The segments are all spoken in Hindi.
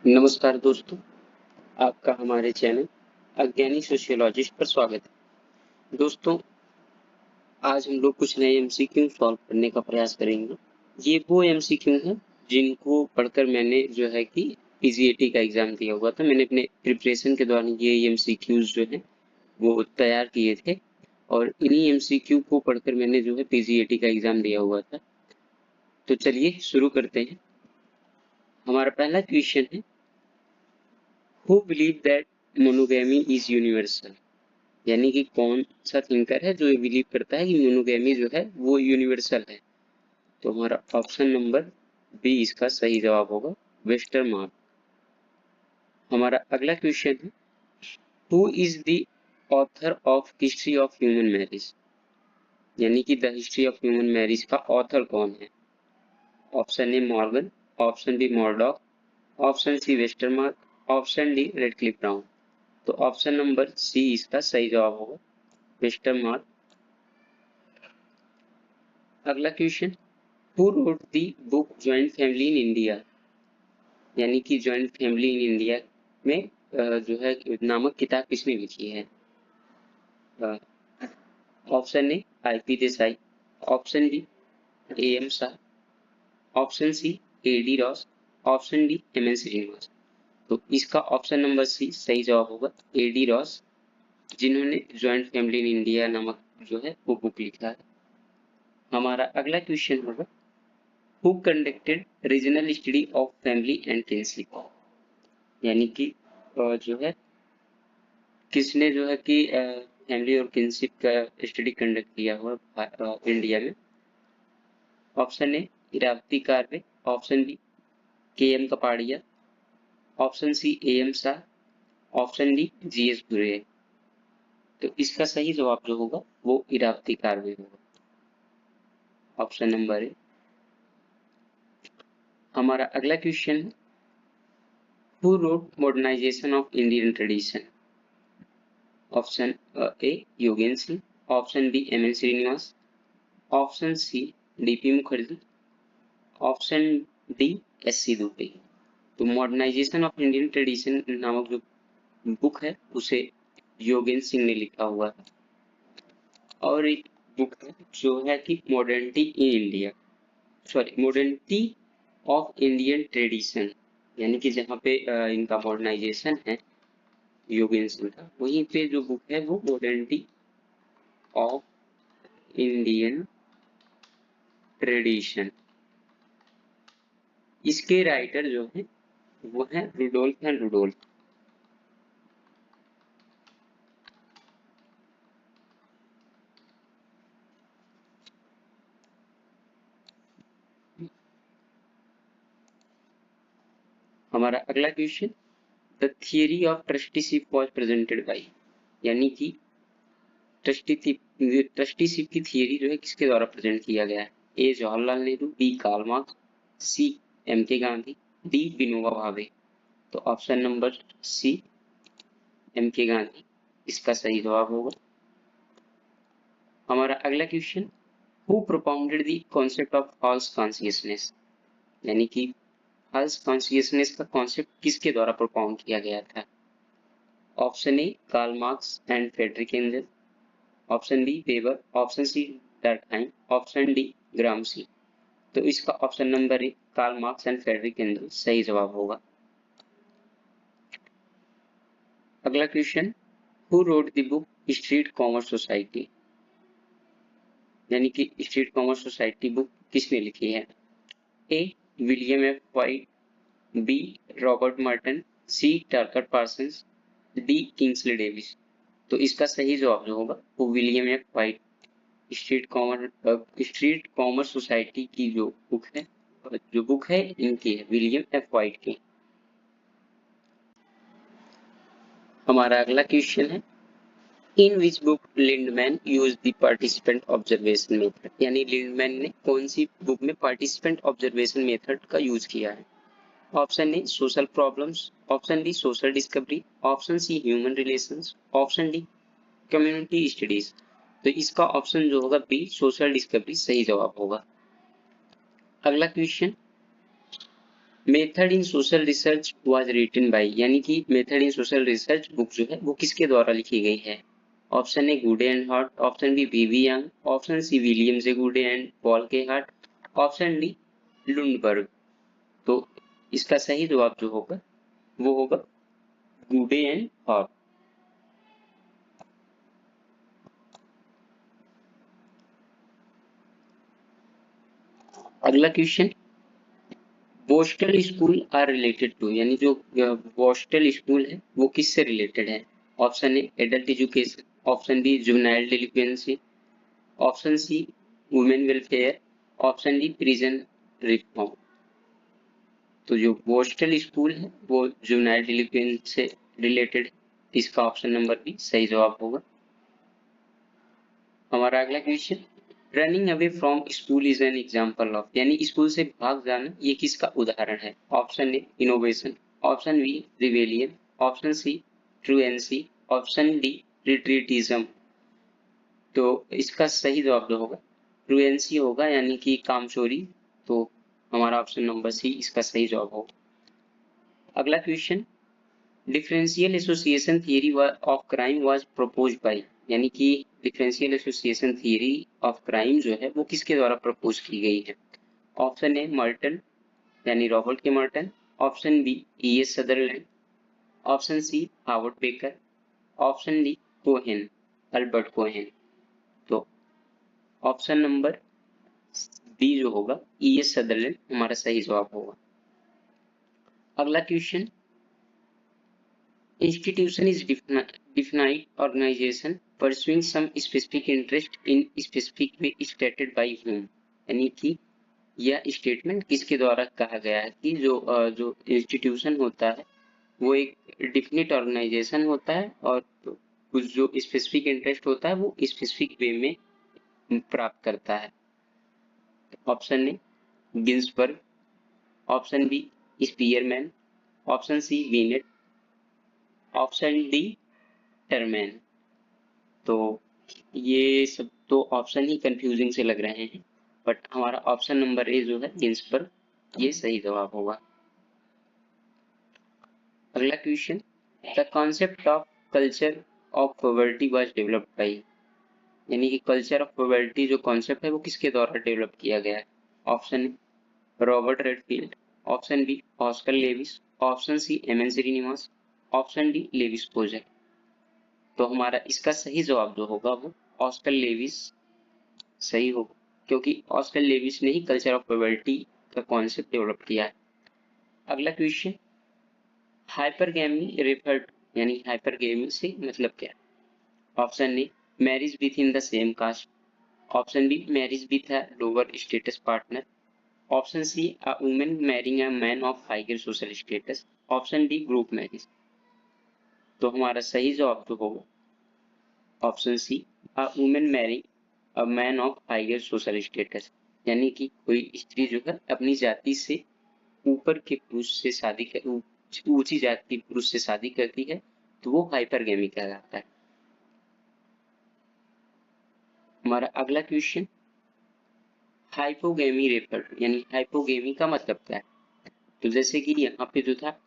नमस्कार दोस्तों, आपका हमारे चैनल अज्ञानी सोशियोलॉजिस्ट पर स्वागत है। दोस्तों, आज हम लोग कुछ नए एमसीक्यू सॉल्व करने का प्रयास करेंगे। ये वो एमसीक्यू हैं जिनको पढ़कर मैंने जो है कि पीजीएटी का एग्जाम दिया हुआ था। मैंने अपने प्रिपरेशन के दौरान ये एमसीक्यूज जो है वो तैयार किए थे और इन्हीं एमसीक्यू को पढ़कर मैंने जो है पीजीएटी का एग्जाम दिया हुआ था। तो चलिए शुरू करते हैं। हमारा पहला क्वेश्चन है, who believe that monogamy is universal. यानी कि कौन सा थिंकर है जो ये बिलीव करता है कि मोनोगैमी जो है वो यूनिवर्सल है। तो हमारा ऑप्शन नंबर बी इसका सही जवाब होगा, वेस्टरमार्क। हमारा अगला क्वेश्चन है, who is the author of history of human marriage. यानी कि the history of human marriage का ऑथर कौन है। Option A Morgan, option B Murdock, option C Westermarck, option D Radcliffe Brown. तो ऑप्शन नंबर सी इसका सही जवाब होगा, वेस्टरमार्क। अगला question, who wrote the book joint family in India. यानी कि ज्वाइंट फैमिली इन इंडिया में जो है नामक किताब किसने लिखी है। Option A IP Desai, option B M Shah, option C AD Ross, option D MN Srinivas. तो इसका ऑप्शन नंबर सी सही जवाब होगा, एडी रॉस, जिन्होंने ज्वाइंट फैमिली इन इंडिया नामक जो है वो बुक लिखा है। हमारा अगला क्वेश्चन होगा, who conducted regional study of family and kinship. यानी कि जो है किसने जो है कि फैमिली और किनशिप का स्टडी कंडक्ट किया हुआ इंडिया में। Option A Irawati Karve, option B K M Kapadia, option C A M Shah, option D G S Ghurye. तो इसका सही जवाब जो होगा वो इरावती कार्वे होगा, ऑप्शन नंबर ए। हमारा अगला क्वेश्चन है, who wrote modernisation of Indian tradition. Option A Yogendra Singh, option B M N Srinivas, option C DP Mukherjee, option D S C Dube. तो मॉडर्नाइजेशन ऑफ इंडियन ट्रेडिशन नामक जो बुक है उसे योगेंद्र सिंह ने लिखा हुआ है। और एक बुक है जो है कि modernity in India, sorry modernity of Indian tradition. यानी कि जहाँ पे इनका मॉडर्नाइजेशन है योगेंद्र सिंह का, वहीं पे जो बुक है वो मॉडर्निटी ऑफ इंडियन ट्रेडिशन। इसके राइटर जो है वो है रुडोल्फ एंड रुडोल्फ। हमारा अगला question, the theory of trusteeship was presented by. यानी कि ट्रस्टीशिप की थियरी जो है किसके द्वारा प्रेजेंट किया गया है। A Jawaharlal Nehru, B Karl Marx, C M K Gandhi, D Vinoba Bhave. तो ऑप्शन नंबर सी एम के गांधी इसका सही जवाब होगा। हमारा अगला question, who propounded the concept of false consciousness. यानी कि फॉल्स कॉन्शियसनेस का कॉन्सेप्ट किसके द्वारा प्रोपाउंड किया गया था। Option A Karl Marx and Friedrich Engel, option B Weber, option C Durkheim, option D Gramsci. तो इसका option number A Karl Marx and Friedrich Engel सही जवाब होगा। अगला question, who wrote the book street commerce society. यानी कि स्ट्रीट कॉमर्स सोसाइटी बुक किसने लिखी है। A William F Whyte, B Robert Merton, C Talcott Parsons, D Kingsley Davis. तो इसका सही जवाब जो होगा वो William F white, street commerce society की जो बुक है इनकी है, विलियम एफ वाइट की। हमारा अगला क्वेश्चन है, in which book Lindeman use the participant observation method. यानी लिंडमैन ने कौन सी बुक में पार्टिसिपेंट ऑब्जर्वेशन मेथड का यूज किया है। Option A social problems, option B social discovery, option C human relations, option D community studies. तो इसका ऑप्शन जो होगा बी सोशल डिस्कवरी सही जवाब होगा। अगला question, method in social research was written by, यानी कि method in social research book जो है वो किसके द्वारा लिखी गई है? Option A Goode and Hatt, option B V V Young, option C William J Goode and Paul K Hatt, option D Lundberg. तो इसका सही जवाब जो होगा वो होगा गुडे एंड हार्ट। अगला question, Borstal school are related to, यानी जो बोस्टल स्कूल है वो किससे रिलेटेड है? Option A adult education, option B juvenile delinquency, option C women welfare, option D prison reform. तो जो बोस्टल स्कूल है वो जुवेनाइल डेलिक्वेंसी से रिलेटेड है, इसका ऑप्शन नंबर बी सही जवाब होगा। हमारा अगला question, running away from school is an example of, यानी स्कूल से भाग जाना ये किसका उदाहरण है? Option A innovation, option B rebellion, option C truancy, option D retreatism. तो इसका सही जवाब जो होगा ट्रूएंसी होगा, यानी कि कामचोरी। तो हमारा ऑप्शन नंबर सी इसका सही जवाब होगा। अगला question, differential association theory of crime was proposed by, यानी कि differential association theory of crime जो है वो किसके द्वारा प्रपोज की गई है? ऑप्शन ए मर्टन, यानी Robert K Merton, option B E.S. Sutherland, option C Howard Becker, option D Cohen, Albert Cohen. तो ऑप्शन नंबर बी जो होगा E.S. सदरलैंड हमारा सही जवाब होगा। अगला question, institution is definite organization pursuing some specific interest in specific way stated by whom, यानी कि यह स्टेटमेंट किसके द्वारा कहा गया है कि जो इंस्टीट्यूशन होता है वो एक डिफिनिट ऑर्गेनाइजेशन होता है और कुछ जो स्पेसिफिक इंटरेस्ट होता है वो स्पेसिफिक वे में प्राप्त करता है। Option A Ginsberg, option B Spearman, option C Binet, option D Terman. तो ये सब तो ऑप्शन ही कंफ्यूजिंग से लग रहे हैं, बट हमारा ऑप्शन नंबर ए जो है गिन्सबर्ग ये सही जवाब होगा। अगला question, the concept of culture of poverty was developed by, यानी कि कल्चर ऑफ पॉवर्टी जो कॉन्सेप्ट है वो किसके द्वारा डेवलप किया गया है? Option A Robert Redfield, option B Oscar Lewis, option C MN Srinivas, option D Lewis project. तो हमारा इसका सही जवाब जो होगा वो ऑस्कर लेविस सही होगा, क्योंकि ऑस्कर लेविस ने ही कल्चर ऑफ पॉवर्टी का कॉन्सेप्ट डेवलप किया है। अगला क्वेश्चन, हाइपरगैमी रेफर टू, यानी हाइपरगैमी से मतलब क्या? Option A marriage within the same caste, option B marriage with a lower status partner, option C a woman marrying a man of higher social status, option D group marriage. तो हमारा सही जवाब तो होगा option C a woman marrying a man of higher social status, यानी कि कोई स्त्री जो है अपनी जाति से ऊपर के पुरुष से शादी कर ऊंची जाति के पुरुष से शादी करती है तो वो हाइपरगैमी कहलाता है। हमारा अगला क्वेश्चन, हाइपोगैमी रेफर, यानी हाइपोगैमी का मतलब क्या है? तो जैसे कि यहाँ पे जो था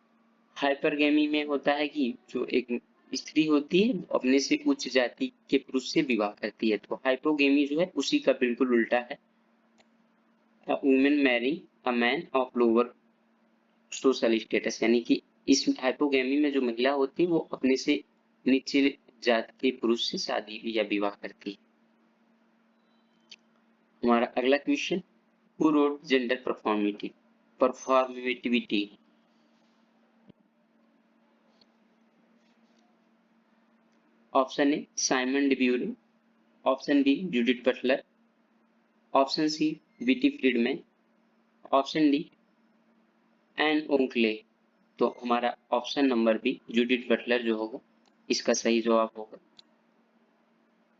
हाइपरगैमी में होता है कि जो एक स्त्री होती है अपने से उच्च जाति के पुरुष से विवाह करती है, तो हाइपोगैमी जो है उसी का बिल्कुल उल्टा है, अ woman marrying a man of lower social status, यानी कि इस हाइपोगैमी में जो महिला होती है वो अपने से नीचे जाति के पुरुष से शादी या विवाह करती है। हमारा अगला question, who wrote gender performativity? Option A Simone de Beauvoir, option B Judith Butler, option C Betty Friedman, option D Ann Oakley. तो हमारा option number B Judith Butler जो होगा इसका सही जवाब होगा।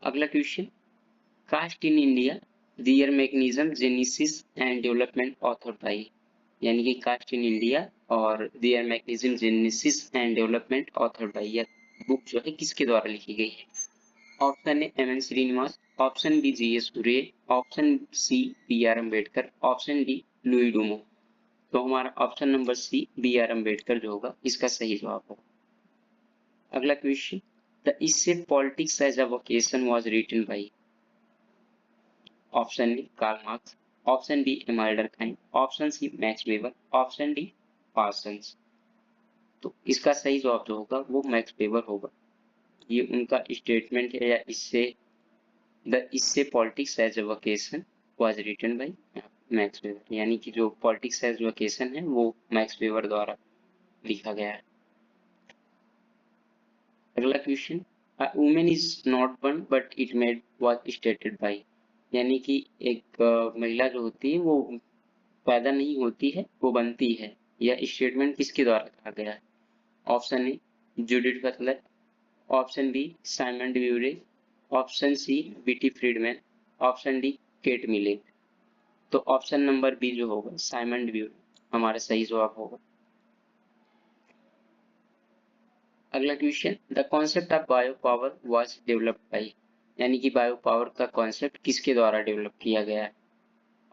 अगला question, caste in India their mechanism genesis and development author by, यानी कि कास्ट इन इंडिया और their mechanism genesis and development author by यह बुक जो है किसके द्वारा लिखी गई है? Option A MN Srinivas, option B GS Kurien, option C PR Ambedkar, option D Louis Dumont. तो हमारा option number C B R Ambedkar जो होगा इसका सही जवाब होगा। अगला क्वेश्चन, द इसे politics as a vocation was written by. Option A Karl Marx, option B Emmanuel Durkheim, option C Max Weber, option D Parsons. तो इसका सही जवाब जो होगा वो मैक्स वेबर होगा। ये उनका स्टेटमेंट है, या इससे द इससे politics as a vocation was written by Max Weber, यानी कि जो पॉलिटिक्स एज वोकेशन है वो मैक्स वेबर द्वारा लिखा गया है। अगला question, a women is not born but it made was stated by, यानी कि एक महिला जो होती है वो पैदा नहीं होती है, वो बनती है। यह स्टेटमेंट किसके द्वारा कहा गया है? Option A Judith Butler, option B Simone de Beauvoir, option C Betty Friedman, option D Kate Millett. तो ऑप्शन नंबर बी जो होगा साइमन de Beauvoir हमारा सही जवाब होगा। अगला question, the concept of bio power was developed by, यानी कि बायो पावर का कॉन्सेप्ट किसके द्वारा डेवलप किया गया है?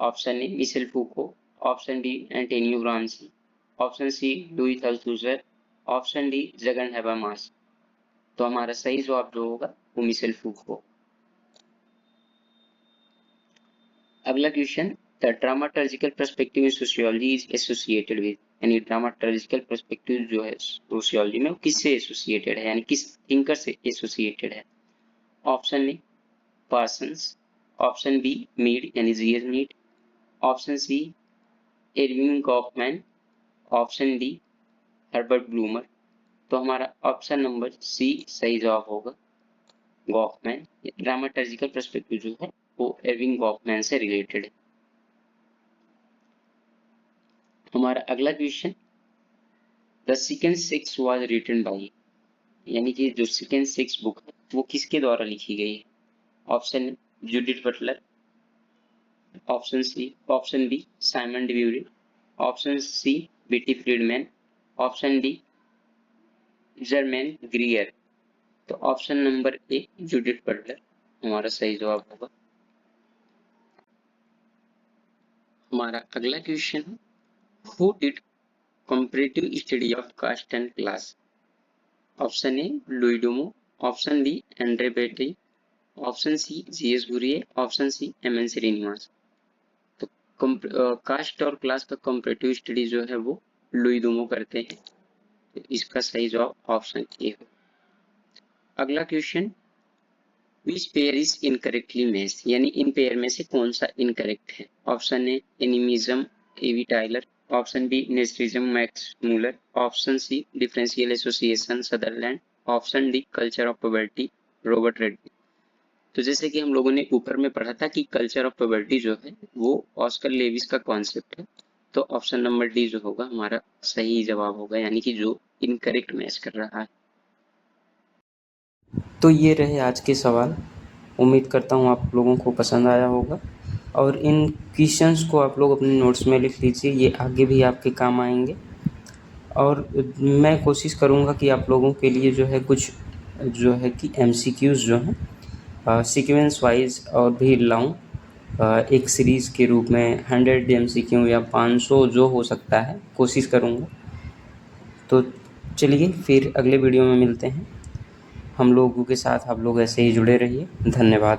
Option A Michel Foucault, option D Antonio Gramsci, option C Louis Althusser, option D Jurgen Habermas. तो हमारा सही जवाब जो होगा वो मिशेल फूको। अगला question, the dramaturgical perspective in sociology is associated with, यानी ड्रामाटर्जिकल पर्सपेक्टिव जो है सोशियोलॉजी में वो किससे एसोसिएटेड है, यानी किस थिंकर से एसोसिएटेड है? Option A Parsons, option B Mead यानी G S Mead, option C Erving Goffman, option D Herbert Blumer. तो हमारा ऑप्शन नंबर सी सही जवाब होगा, गॉफमैन। ड्रामाटर्जिकल पर्सपेक्टिव जो है वो एरविन गॉफमैन से रिलेटेड है। हमारा अगला question, the second sex was written by, यानी कि जो सेकंड सेक्स बुक है वो किसके द्वारा लिखी गई है? Option Judith Butler, option B Simone de Beauvoir, option C Betty Friedman, option D Germaine Greer. तो option number A Judith Butler हमारा सही जवाब होगा। हमारा अगला क्वेश्चन है, who did comparative study of caste and class? Option A Louis Dumont, option B Andre Beteille, option C G S Ghurye, option C MN Srinivas. तो कास्ट और क्लास का कंपैरेटिव स्टडी जो है वो लुई डोमो करते हैं। तो इसका सही जवाब ऑप्शन ए है। अगला question, which pair is incorrectly matched, यानी इन पेयर में से कौन सा इनकरेक्ट है? Option A animism E B Tylor, option B naturism Max Muller, option C differential association Sutherland, option D culture of poverty Robert Reddy. तो जैसे कि हम लोगों ने ऊपर में पढ़ा था कि कल्चर ऑफ पॉवर्टी जो है वो ऑस्कर लेविस का कॉन्सेप्ट है। तो ऑप्शन नंबर डी जो होगा हमारा सही जवाब होगा, यानी कि जो इनकरेक्ट मैच कर रहा है। तो ये रहे आज के सवाल। उम्मीद करता हूँ आप लोगों को पसंद आया होगा, और इन क्वेश्चंस को आप लोग अपने नोट्स में लिख लीजिए, ये आगे भी आपके काम आएंगे। और मैं कोशिश करूँगा कि आप लोगों के लिए जो है कुछ जो है कि MCQs जो हैं सीक्वेंस वाइज और भी लाऊं, एक सीरीज़ के रूप में 100 MCQ या 500 जो हो सकता है कोशिश करूँगा। तो चलिए फिर अगले वीडियो में मिलते हैं। हम लोगों के साथ आप लोग ऐसे ही जुड़े रहिए। धन्यवाद।